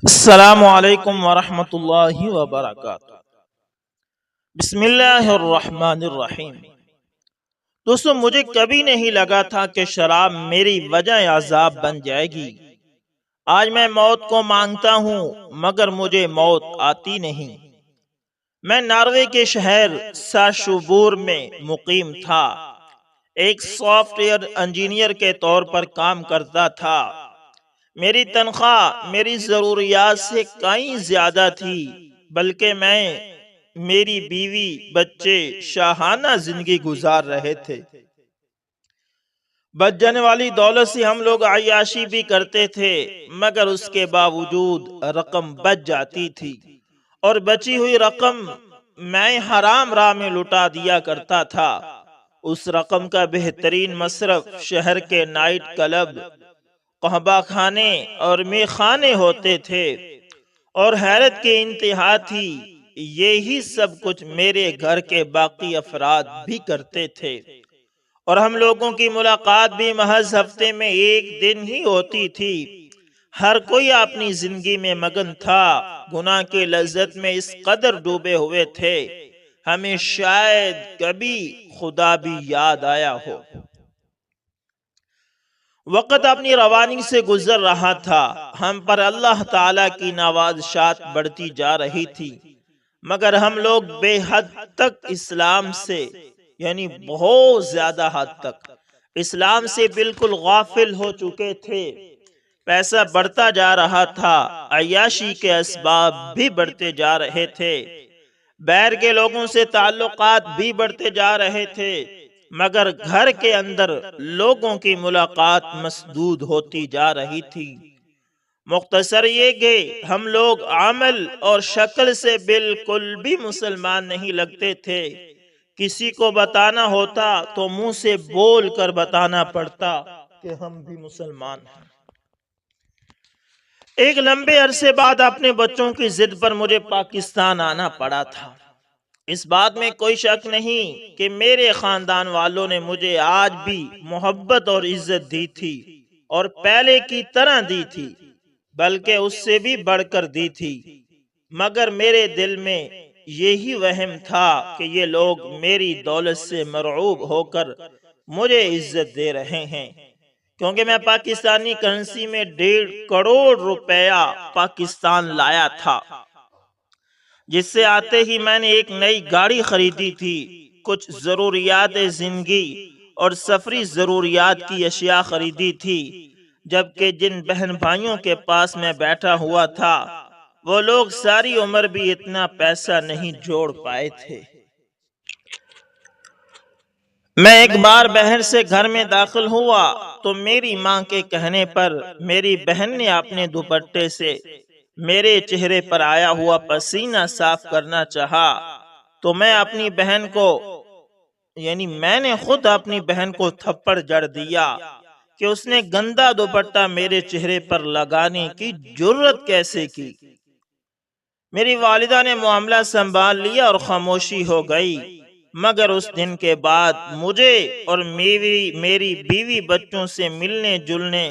السلام علیکم ورحمۃ اللہ وبرکاتہ۔ بسم اللہ الرحمن الرحیم۔ دوستو، مجھے کبھی نہیں لگا تھا کہ شراب میری وجہ عذاب بن جائے گی۔ آج میں موت کو مانگتا ہوں مگر مجھے موت آتی نہیں۔ میں ناروے کے شہر ساشوبور میں مقیم تھا۔ ایک سافٹ ویئر انجینئر کے طور پر کام کرتا تھا۔ میری تنخواہ میری ضروریات سے کہیں زیادہ تھی، بلکہ میری بیوی بچے شاہانہ زندگی گزار رہے تھے۔ بچ جانے والی دولت سے ہم لوگ عیاشی بھی کرتے تھے، مگر اس کے باوجود رقم بچ جاتی تھی اور بچی ہوئی رقم میں حرام راہ میں لٹا دیا کرتا تھا۔ اس رقم کا بہترین مصرف شہر کے نائٹ کلب، قہبہ خانے اور میخانے ہوتے تھے، اور حیرت کی انتہا تھی یہی سب کچھ میرے گھر کے باقی افراد بھی کرتے تھے، اور ہم لوگوں کی ملاقات بھی محض ہفتے میں ایک دن ہی ہوتی تھی۔ ہر کوئی اپنی زندگی میں مگن تھا، گناہ کی لذت میں اس قدر ڈوبے ہوئے تھے ہمیں شاید کبھی خدا بھی یاد آیا ہو۔ وقت اپنی روانی سے گزر رہا تھا، ہم پر اللہ تعالی کی نوازشات بڑھتی جا رہی تھی، مگر ہم لوگ بے حد تک اسلام سے بہت زیادہ حد تک اسلام سے بالکل غافل ہو چکے تھے۔ پیسہ بڑھتا جا رہا تھا، عیاشی کے اسباب بھی بڑھتے جا رہے تھے، باہر کے لوگوں سے تعلقات بھی بڑھتے جا رہے تھے، مگر گھر کے اندر لوگوں کی ملاقات مسدود ہوتی جا رہی تھی۔ مختصر یہ کہ ہم لوگ عمل اور شکل سے بالکل بھی مسلمان نہیں لگتے تھے۔ کسی کو بتانا ہوتا تو منہ سے بول کر بتانا پڑتا کہ ہم بھی مسلمان ہیں۔ ایک لمبے عرصے بعد اپنے بچوں کی ضد پر مجھے پاکستان آنا پڑا تھا۔ اس بات میں کوئی شک نہیں کہ میرے خاندان والوں نے مجھے آج بھی محبت اور عزت دی تھی، اور پہلے کی طرح دی تھی، بلکہ اس سے بھی بڑھ کر دی تھی، مگر میرے دل میں یہی وہم تھا کہ یہ لوگ میری دولت سے مرعوب ہو کر مجھے عزت دے رہے ہیں، کیونکہ میں پاکستانی کرنسی میں 1.5 کروڑ روپیہ پاکستان لایا تھا، جس سے آتے ہی میں نے ایک نئی گاڑی خریدی تھی، کچھ ضروریات زندگی اور سفری ضروریات کی اشیاء خریدی تھی، جبکہ جن بہن بھائیوں کے پاس میں بیٹھا ہوا تھا وہ لوگ ساری عمر بھی اتنا پیسہ نہیں جوڑ پائے تھے۔ میں ایک بار بہن سے گھر میں داخل ہوا تو میری ماں کے کہنے پر میری بہن نے اپنے دوپٹے سے میرے چہرے پر آیا ہوا پسینہ صاف کرنا چاہا، تو میں نے خود اپنی بہن کو تھپڑ جڑ دیا کہ اس نے گندا دوپٹہ میرے چہرے پر لگانے کی جرت کیسے کی۔ میری والدہ نے معاملہ سنبھال لیا اور خاموشی ہو گئی، مگر اس دن کے بعد مجھے اور میری بیوی بچوں سے ملنے جلنے،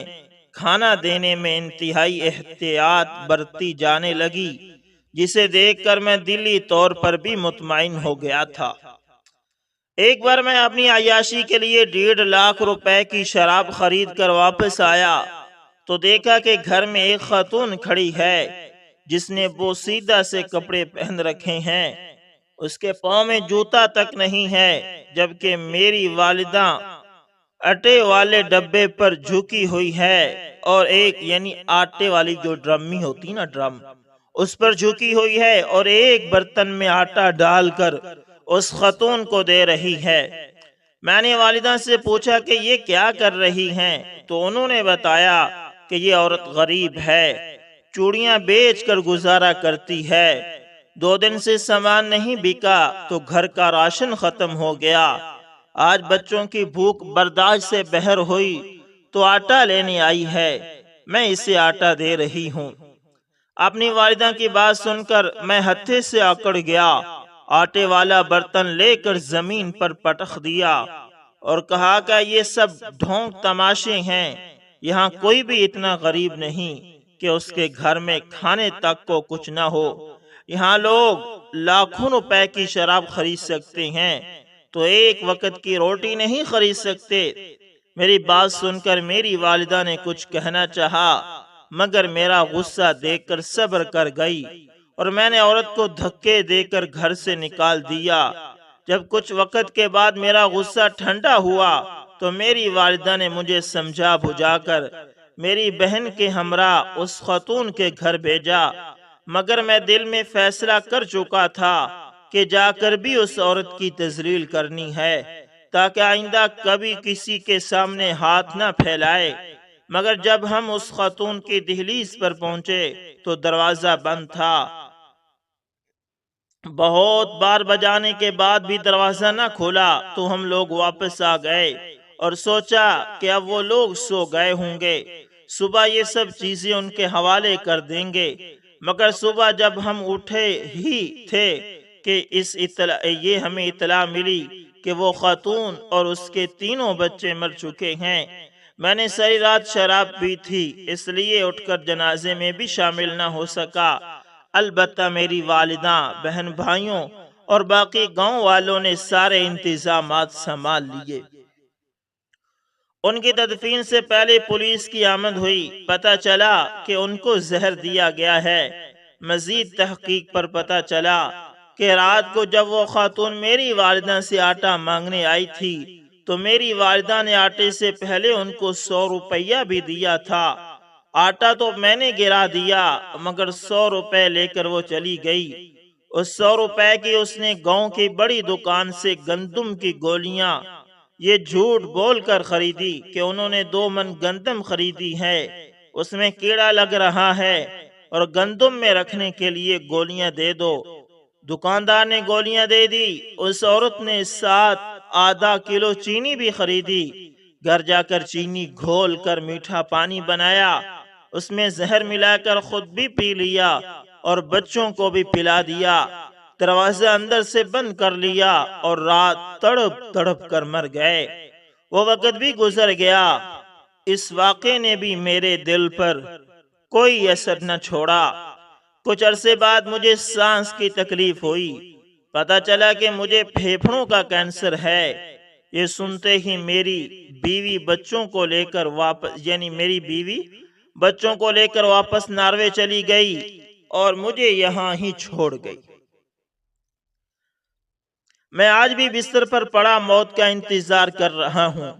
کھانا دینے میں انتہائی احتیاط برتی جانے لگی، جسے دیکھ کر میں دلی طور پر بھی مطمئن ہو گیا تھا۔ ایک بار میں اپنی عیاشی کے لیے 1.5 لاکھ روپے کی شراب خرید کر واپس آیا تو دیکھا کہ گھر میں ایک خاتون کھڑی ہے جس نے بوسیدہ سے کپڑے پہن رکھے ہیں، اس کے پاؤں میں جوتا تک نہیں ہے، جبکہ میری والدہ آٹے والے ڈبے پر جھکی ہوئی ہے، اور ایک آٹے والی جو ڈرمی ہوتی نا ڈرم، اس پر جھکی ہوئی ہے، اور ایک برتن میں آٹا ڈال کر اس خاتون کو دے رہی ہے۔ میں نے والدہ سے پوچھا کہ یہ کیا کر رہی ہیں، تو انہوں نے بتایا کہ یہ عورت غریب ہے، چوڑیاں بیچ کر گزارا کرتی ہے، 2 دن سے سامان نہیں بکا تو گھر کا راشن ختم ہو گیا، آج بچوں کی بھوک برداشت سے بہر ہوئی تو آٹا لینے آئی ہے، میں اسے آٹا دے رہی ہوں۔ اپنی والدہ کی بات سن کر میں ہتھے سے اکڑ گیا، آٹے والا برتن لے کر زمین پر پٹخ دیا اور کہا کہ یہ سب ڈھونگ تماشے ہیں، یہاں کوئی بھی اتنا غریب نہیں کہ اس کے گھر میں کھانے تک کو کچھ نہ ہو۔ یہاں لوگ لاکھوں روپے کی شراب خرید سکتے ہیں تو ایک وقت کی روٹی نہیں خرید سکتے۔ میری بات سن کر میری والدہ نے کچھ کہنا چاہا، مگر میرا غصہ دیکھ کر صبر کر گئی اور میں نے عورت کو دھکے دے کر گھر سے نکال دیا۔ جب کچھ وقت کے بعد میرا غصہ ٹھنڈا ہوا تو میری والدہ نے مجھے سمجھا بجھا کر میری بہن کے ہمراہ اس خاتون کے گھر بھیجا، مگر میں دل میں فیصلہ کر چکا تھا کہ جا کر بھی اس عورت کی تذلیل کرنی ہے تاکہ آئندہ کبھی کسی کے سامنے ہاتھ نہ پھیلائے۔ مگر جب ہم اس خاتون کی دہلیز پر پہنچے تو دروازہ بند تھا۔ بہت بار بجانے کے بعد بھی دروازہ نہ کھولا تو ہم لوگ واپس آ گئے اور سوچا کہ اب وہ لوگ سو گئے ہوں گے، صبح یہ سب چیزیں ان کے حوالے کر دیں گے۔ مگر صبح جب ہم اٹھے ہی تھے کہ یہ ہمیں اطلاع ملی کہ وہ خاتون اور اس کے تینوں بچے مر چکے ہیں۔ میں نے ساری رات شراب پی تھی، اس لیے اٹھ کر جنازے میں بھی شامل نہ ہو سکا۔ البتہ میری والدہ، بہن بھائیوں اور باقی گاؤں والوں نے سارے انتظامات سنبھال لیے۔ ان کی تدفین سے پہلے پولیس کی آمد ہوئی، پتہ چلا کہ ان کو زہر دیا گیا ہے۔ مزید تحقیق پر پتہ چلا کہ رات کو جب وہ خاتون میری والدہ سے آٹا مانگنے آئی تھی تو میری والدہ نے آٹے سے پہلے ان کو 100 روپیہ بھی دیا تھا۔ آٹا تو میں نے گرا دیا مگر 100 روپے لے کر وہ چلی گئی۔ اس 100 روپے کی اس نے گاؤں کی بڑی دکان سے گندم کی گولیاں یہ جھوٹ بول کر خریدی کہ انہوں نے 2 من گندم خریدی ہے، اس میں کیڑا لگ رہا ہے اور گندم میں رکھنے کے لیے گولیاں دے دو۔ دکاندار نے گولیاں دے دی۔ اس عورت نے ساتھ آدھا کلو چینی بھی خریدی۔ گھر جا کر چینی گھول کر میٹھا پانی بنایا، اس میں زہر ملا کر خود بھی پی لیا اور بچوں کو بھی پلا دیا۔ دروازہ اندر سے بند کر لیا اور رات تڑپ تڑپ کر مر گئے۔ وہ وقت بھی گزر گیا۔ اس واقعے نے بھی میرے دل پر کوئی اثر نہ چھوڑا۔ کچھ عرصے بعد مجھے سانس کی تکلیف ہوئی، پتہ چلا کہ مجھے پھیپھڑوں کا کینسر ہے۔ یہ سنتے ہی میری بیوی بچوں کو لے کر واپس ناروے چلی گئی اور مجھے یہاں ہی چھوڑ گئی۔ میں آج بھی بستر پر پڑا موت کا انتظار کر رہا ہوں۔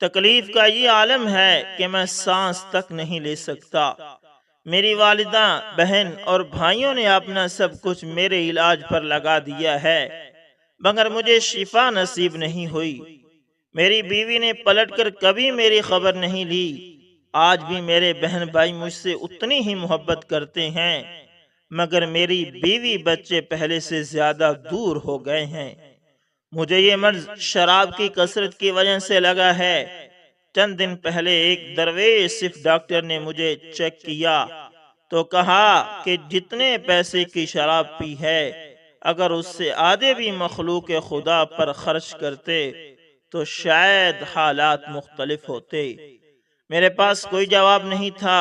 تکلیف کا یہ عالم ہے کہ میں سانس تک نہیں لے سکتا۔ میری والدہ، بہن اور بھائیوں نے اپنا سب کچھ میرے علاج پر لگا دیا ہے مگر مجھے شفا نصیب نہیں ہوئی۔ میری بیوی نے پلٹ کر کبھی میری خبر نہیں لی۔ آج بھی میرے بہن بھائی مجھ سے اتنی ہی محبت کرتے ہیں مگر میری بیوی بچے پہلے سے زیادہ دور ہو گئے ہیں۔ مجھے یہ مرض شراب کی کثرت کی وجہ سے لگا ہے۔ چند دن پہلے ایک درویش صرف ڈاکٹر نے مجھے چیک کیا تو کہا کہ جتنے پیسے کی شراب پی ہے اگر اس سے آدھے بھی مخلوق خدا پر خرچ کرتے تو شاید حالات مختلف ہوتے۔ میرے پاس کوئی جواب نہیں تھا،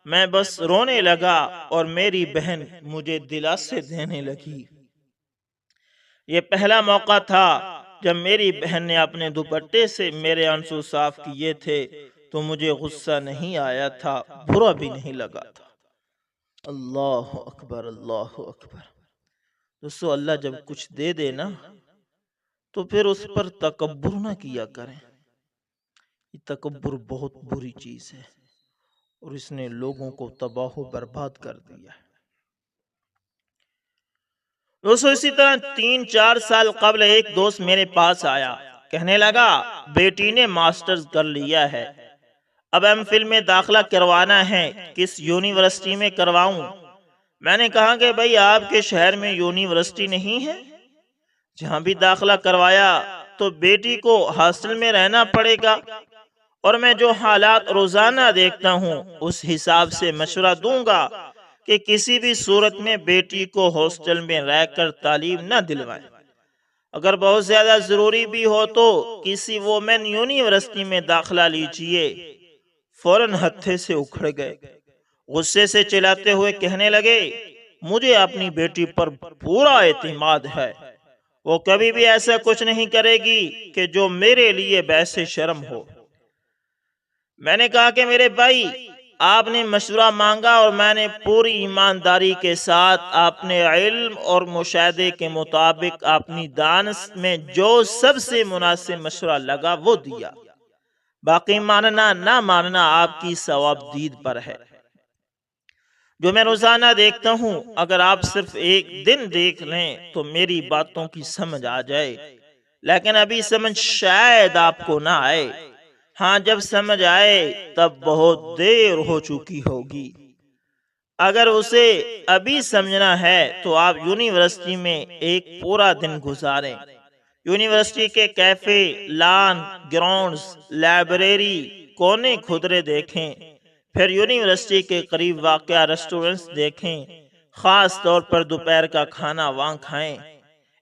میں بس رونے لگا اور میری بہن مجھے دلاسے دینے لگی۔ یہ پہلا موقع تھا جب میری بہن نے اپنے دوپٹے سے میرے آنسو صاف کیے تھے تو مجھے غصہ نہیں آیا تھا، برا بھی نہیں لگا تھا۔ اللہ اکبر، اللہ اکبر۔ دوستو، اللہ جب کچھ دے دے نا تو پھر اس پر تکبر نہ کیا کریں۔ یہ تکبر بہت بری چیز ہے اور اس نے لوگوں کو تباہ و برباد کر دیا ہے۔ دوستو، اسی طرح 3-4 سال قبل ایک دوست میرے پاس آیا، کہنے لگا بیٹی نے ماسٹرز کر لیا ہے، اب ایم فل میں داخلہ کروانا ہے، کس یونیورسٹی میں کرواؤں؟ میں نے کہا کہ بھائی آپ کے شہر میں یونیورسٹی نہیں ہے؟ جہاں بھی داخلہ کروایا تو بیٹی کو ہاسٹل میں رہنا پڑے گا اور میں جو حالات روزانہ دیکھتا ہوں اس حساب سے مشورہ دوں گا کہ کسی بھی صورت میں بیٹی کو ہاسٹل میں رہ کر تعلیم نہ دلوائیں۔ اگر بہت زیادہ ضروری بھی ہو تو کسی وومن یونیورسٹی میں داخلہ لیجئے۔ فوراً ہتھے سے اکھڑ گئے۔ غصے سے چلاتے ہوئے کہنے لگے، مجھے اپنی بیٹی پر پورا اعتماد ہے، وہ کبھی بھی ایسا کچھ نہیں کرے گی کہ جو میرے لیے باعث شرم ہو۔ میں نے کہا کہ میرے بھائی، آپ نے مشورہ مانگا اور میں نے پوری ایمانداری کے ساتھ اپنے علم اور مشاہدے کے مطابق اپنی دانش میں جو سب سے مناسب مشورہ لگا وہ دیا، باقی ماننا نہ ماننا آپ کی ثواب دید پر ہے۔ جو میں روزانہ دیکھتا ہوں، اگر آپ صرف ایک دن دیکھ لیں تو میری باتوں کی سمجھ آ جائے، لیکن ابھی سمجھ شاید آپ کو نہ آئے۔ ہاں، جب سمجھ آئے تب بہت دیر ہو چکی ہوگی۔ اگر اسے ابھی سمجھنا ہے تو آپ یونیورسٹی میں ایک پورا دن گزاریں۔ یونیورسٹی کے کیفے، لان، گراؤنڈز، لائبریری، کونے خدرے دیکھیں، پھر یونیورسٹی کے قریب واقع ریسٹورنٹس دیکھیں، خاص طور پر دوپہر کا کھانا وہاں کھائیں۔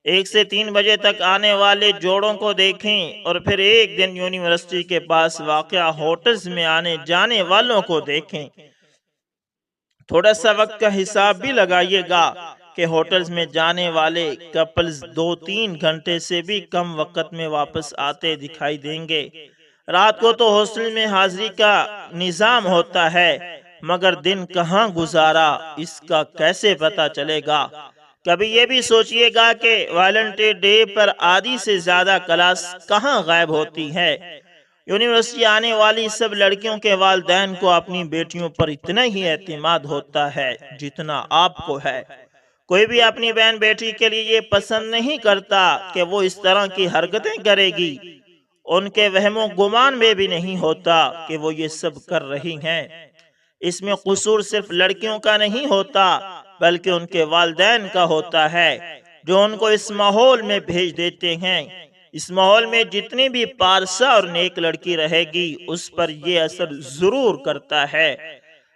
1 سے 3 بجے تک آنے والے جوڑوں کو دیکھیں، اور پھر ایک دن یونیورسٹی کے پاس واقع ہوٹلز میں آنے جانے والوں کو دیکھیں۔ تھوڑا سا وقت کا حساب بھی لگائیے گا کہ ہوٹلز میں جانے والے کپلز 2-3 گھنٹے سے بھی کم وقت میں واپس آتے دکھائی دیں گے۔ رات کو تو ہاسٹل میں حاضری کا نظام ہوتا ہے، مگر دن کہاں گزارا اس کا کیسے پتہ چلے گا؟ کبھی یہ بھی سوچئے گا کہ ویلنٹین ڈے پر آدھی سے زیادہ کلاس کہاں غائب ہوتی ہے۔ یونیورسٹی آنے والی سب لڑکیوں کے والدین کو اپنی بیٹیوں پر اتنا ہی اعتماد ہوتا ہے جتنا آپ کو ہے۔ کوئی بھی اپنی بہن بیٹی کے لیے یہ پسند نہیں کرتا کہ وہ اس طرح کی حرکتیں کرے گی۔ ان کے وہم و گمان میں بھی نہیں ہوتا کہ وہ یہ سب کر رہی ہیں۔ اس میں قصور صرف لڑکیوں کا نہیں ہوتا بلکہ ان کے والدین کا ہوتا ہے، جو ان کو اس ماحول میں بھیج دیتے ہیں۔ اس ماحول میں جتنی بھی پارسا اور نیک لڑکی رہے گی اس پر یہ اثر ضرور کرتا ہے۔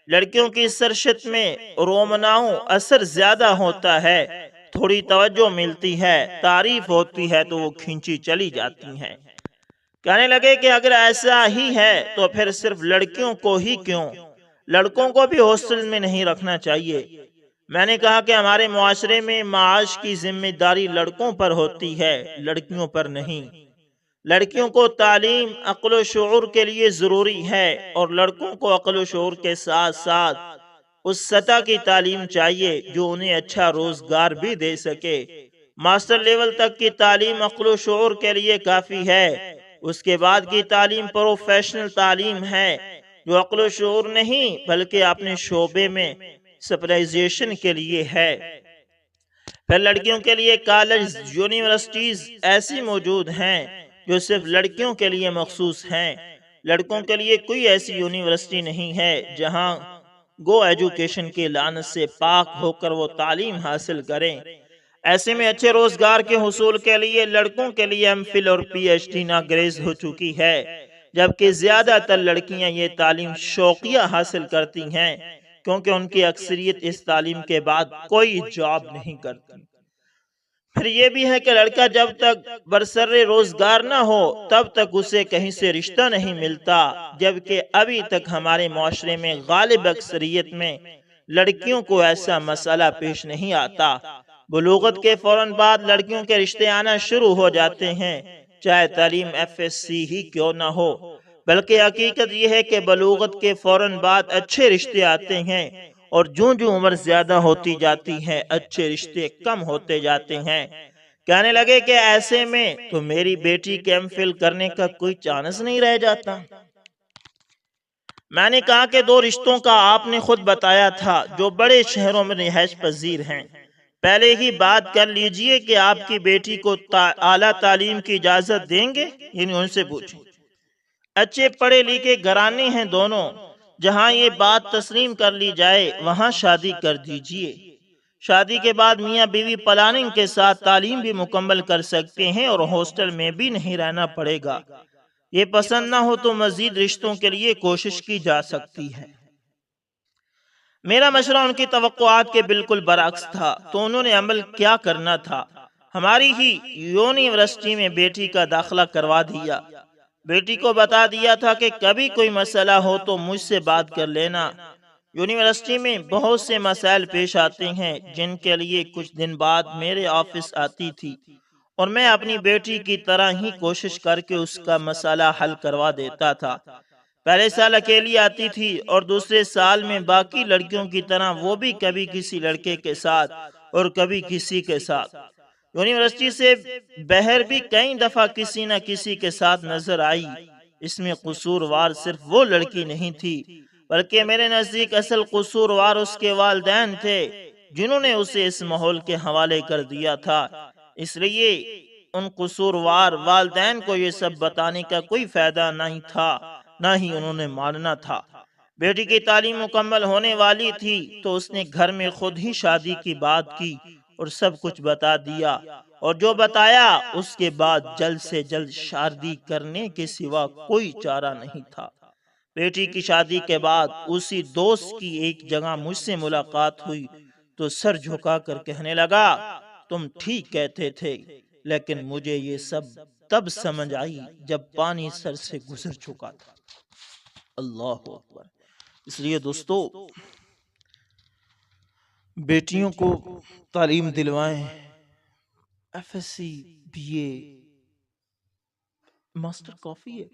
لڑکیوں کی سرشت میں رومناؤں اثر زیادہ ہوتا ہے، تھوڑی توجہ ملتی ہے، تعریف ہوتی ہے تو وہ کھینچی چلی جاتی ہیں۔ کہنے لگے کہ اگر ایسا ہی ہے تو پھر صرف لڑکیوں کو ہی کیوں، لڑکوں کو بھی ہاسٹل میں نہیں رکھنا چاہیے۔ میں نے کہا کہ ہمارے معاشرے میں معاش کی ذمہ داری لڑکوں پر ہوتی ہے، لڑکیوں پر نہیں۔ لڑکیوں کو تعلیم عقل و شعور کے لیے ضروری ہے، اور لڑکوں کو عقل و شعور کے ساتھ ساتھ اس سطح کی تعلیم چاہیے جو انہیں اچھا روزگار بھی دے سکے۔ ماسٹر لیول تک کی تعلیم عقل و شعور کے لیے کافی ہے، اس کے بعد کی تعلیم پروفیشنل تعلیم ہے جو عقل و شعور نہیں بلکہ اپنے شعبے میں سپیشلائزیشن کے لیے ہے۔ پھر لڑکیوں کے لیے کالج، یونیورسٹیز ایسی موجود ہیں جو صرف لڑکیوں کے لیے مخصوص ہیں۔ لڑکوں کے لیے کوئی ایسی یونیورسٹی نہیں ہے جہاں گو ایجوکیشن کی لعنت سے پاک ہو کر وہ تعلیم حاصل کریں۔ ایسے میں اچھے روزگار کے حصول کے لیے لڑکوں کے لیے ایم فل اور پی ایچ ڈی ناگزیر ہو چکی ہے، جبکہ زیادہ تر لڑکیاں یہ تعلیم شوقیہ حاصل کرتی ہیں کیونکہ ان کی اکثریت اس تعلیم کے بعد کوئی جاب نہیں کرتی۔ پھر یہ بھی ہے کہ لڑکا جب تک برسر روزگار نہ ہو تب تک اسے کہیں سے رشتہ نہیں ملتا، جبکہ ابھی تک ہمارے معاشرے میں غالب اکثریت میں لڑکیوں کو ایسا مسئلہ پیش نہیں آتا۔ بلوغت کے فوراً بعد لڑکیوں کے رشتے آنا شروع ہو جاتے ہیں، چاہے تعلیم FSC ہی کیوں نہ ہو، بلکہ حقیقت یہ ہے کہ بلوغت کے فوراً بعد اچھے رشتے آتے ہیں، اور جوں جوں عمر زیادہ ہوتی جاتی ہے اچھے رشتے کم ہوتے جاتے ہیں۔ کہنے لگے کہ ایسے میں تو میری بیٹی کے ایم فل کرنے کا کوئی چانس نہیں رہ جاتا۔ میں نے کہا کہ 2 رشتوں کا آپ نے خود بتایا تھا جو بڑے شہروں میں رہائش پذیر ہیں، پہلے ہی بات کر لیجئے کہ آپ کی بیٹی کو اعلیٰ تعلیم کی اجازت دیں گے، یعنی ان سے پوچھیں۔ اچھے پڑھے لکھے گھرانے ہیں دونوں، جہاں یہ بات تسلیم کر لی جائے وہاں شادی کر دیجئے۔ شادی کے بعد میاں بیوی پلاننگ کے ساتھ تعلیم بھی مکمل کر سکتے ہیں اور ہاسٹل میں بھی نہیں رہنا پڑے گا۔ یہ پسند نہ ہو تو مزید رشتوں کے لیے کوشش کی جا سکتی ہے۔ میرا مشورہ ان کی توقعات کے بالکل برعکس تھا، تو انہوں نے عمل کیا کرنا تھا؟ ہماری ہی یونیورسٹی میں بیٹی کا داخلہ کروا دیا۔ بیٹی کو بتا دیا تھا کہ کبھی کوئی مسئلہ ہو تو مجھ سے بات کر لینا، یونیورسٹی میں بہت سے مسائل پیش آتے ہیں جن کے لیے کچھ دن بعد میرے آفس آتی تھی اور میں اپنی بیٹی کی طرح ہی کوشش کر کے اس کا مسئلہ حل کروا دیتا تھا۔ پہلے سال اکیلی آتی تھی اور دوسرے سال میں باقی لڑکیوں کی طرح وہ بھی کبھی کسی لڑکے کے ساتھ اور کبھی کسی کے ساتھ۔ یونیورسٹی سے بہر بھی کئی دفعہ کسی نہ کسی کے ساتھ نظر آئی۔ اس میں قصوروار صرف وہ لڑکی نہیں تھی بلکہ میرے نزدیک اصل قصوروار اس کے والدین تھے جنہوں نے اسے اس ماحول کے حوالے کر دیا تھا۔ اس لیے ان قصوروار والدین کو یہ سب بتانے کا کوئی فائدہ نہیں تھا، نہ ہی انہوں نے ماننا تھا۔ بیٹی کی تعلیم مکمل ہونے والی تھی تو اس نے گھر میں خود ہی شادی کی بات کی اور سب کچھ بتا دیا، اور جو بتایا اس کے بعد جلد سے جلد شادی کرنے کے سوا کوئی چارہ نہیں تھا۔ بیٹی کی شادی کے بعد اسی دوست کی ایک جگہ مجھ سے ملاقات ہوئی تو سر جھکا کر کہنے لگا، تم ٹھیک کہتے تھے، لیکن مجھے یہ سب تب سمجھ آئی جب پانی سر سے گزر چکا تھا۔ اللہ اکبر۔ اس لیے دوستو، بیٹیوں کو تعلیم دلوائیں، F S C, B A, master کافی ہے۔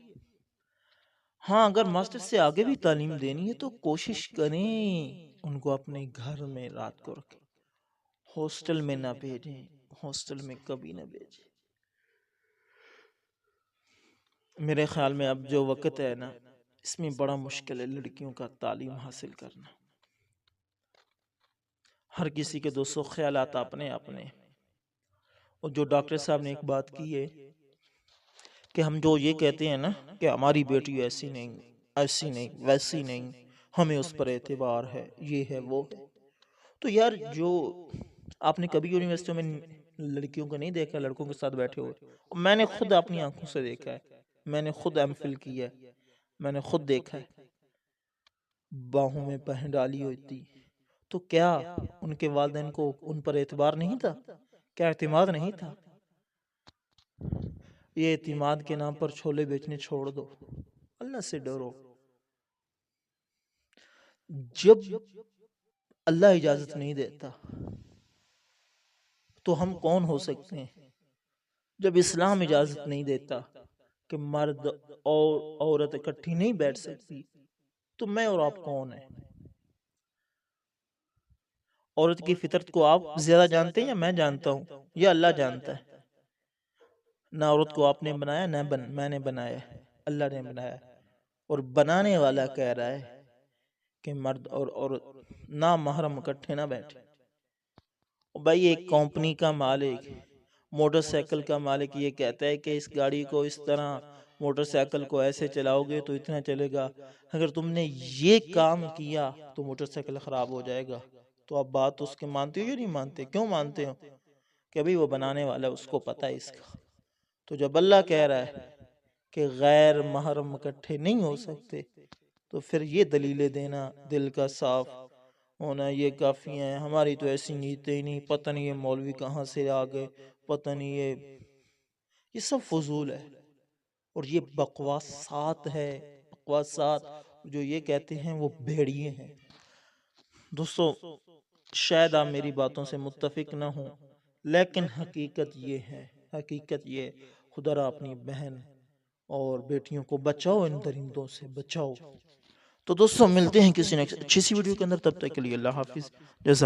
ہاں، اگر ماسٹر سے آگے بھی تعلیم دینی ہے تو کوشش کریں ان کو اپنے گھر میں رات کو رکھیں، ہاسٹل میں نہ بھیجیں، ہاسٹل میں کبھی نہ بھیجیں۔ میرے خیال میں اب جو وقت ہے نا، اس میں بڑا مشکل ہے لڑکیوں کا تعلیم حاصل کرنا۔ ہر کسی کے دوستوں خیالات اپنے اپنے، اور جو ڈاکٹر صاحب نے ایک بات کی ہے کہ ہم جو یہ کہتے ہیں نا کہ ہماری بیٹی ایسی نہیں، ایسی نہیں، ویسی نہیں، ہمیں اس پر اعتبار ہے، یہ ہے وہ ہے، تو یار جو آپ نے کبھی یونیورسٹیوں میں لڑکیوں کو نہیں دیکھا لڑکوں کے ساتھ بیٹھے ہوئے؟ میں نے خود اپنی آنکھوں سے دیکھا ہے، میں نے خود ایم فل کیا ہے، میں نے خود دیکھا ہے، باہوں میں پہن ڈالی ہوتی، تو کیا ان کے والدین کو ان پر اعتبار نہیں تھا؟ کیا اعتماد نہیں تھا؟ یہ اعتماد کے نام پر چھولے بیچنے چھوڑ دو، اللہ سے ڈرو۔ جب اللہ اجازت نہیں دیتا تو ہم کون ہو سکتے ہیں؟ جب اسلام اجازت نہیں دیتا کہ مرد اور عورت اکٹھی نہیں بیٹھ سکتی، تو میں اور آپ کون ہیں؟ عورت کی فطرت کو آپ زیادہ جانتے ہیں یا میں جانتا ہوں یا اللہ جانتا ہے؟ نہ عورت کو آپ نے بنایا، نہ میں نے بنایا، اللہ نے بنایا، اور بنانے والا کہہ رہا ہے کہ مرد اور عورت نہ محرم اکٹھے نہ بیٹھے۔ بھائی ایک کمپنی کا مالک، موٹر سائیکل کا مالک یہ کہتا ہے کہ اس گاڑی کو اس طرح، موٹر سائیکل کو ایسے چلاؤ گے تو اتنا چلے گا، اگر تم نے یہ کام کیا تو موٹر سائیکل خراب ہو جائے گا، تو آپ بات اس کے مانتے ہو یا نہیں مانتے؟ کیوں مانتے ہو؟ کہ ابھی وہ بنانے والا اس کو پتہ ہے اس کا۔ تو جب اللہ کہہ رہا ہے کہ غیر محرم اکٹھے نہیں ہو سکتے، تو پھر یہ دلیلیں دینا دل کا صاف ہونا یہ کافی ہے۔ ہماری تو ایسی نیتیں ہی نہیں، پتہ نہیں یہ مولوی کہاں سے آ گئے، پتہ نہیں یہ سب فضول ہے، اور یہ بکواسات ہے، بکواسات جو یہ کہتے ہیں وہ بھیڑیے ہیں۔ دوستو، شاید آپ میری باتوں سے متفق نہ ہوں، لیکن حقیقت یہ ہے، حقیقت یہ، خدا را اپنی بہن اور بیٹیوں کو بچاؤ، ان درندوں سے بچاؤ۔ تو دوستو ملتے ہیں کسی نیکسٹ اچھی سی ویڈیو کے اندر، تب تک کے لیے اللہ حافظ، جزاک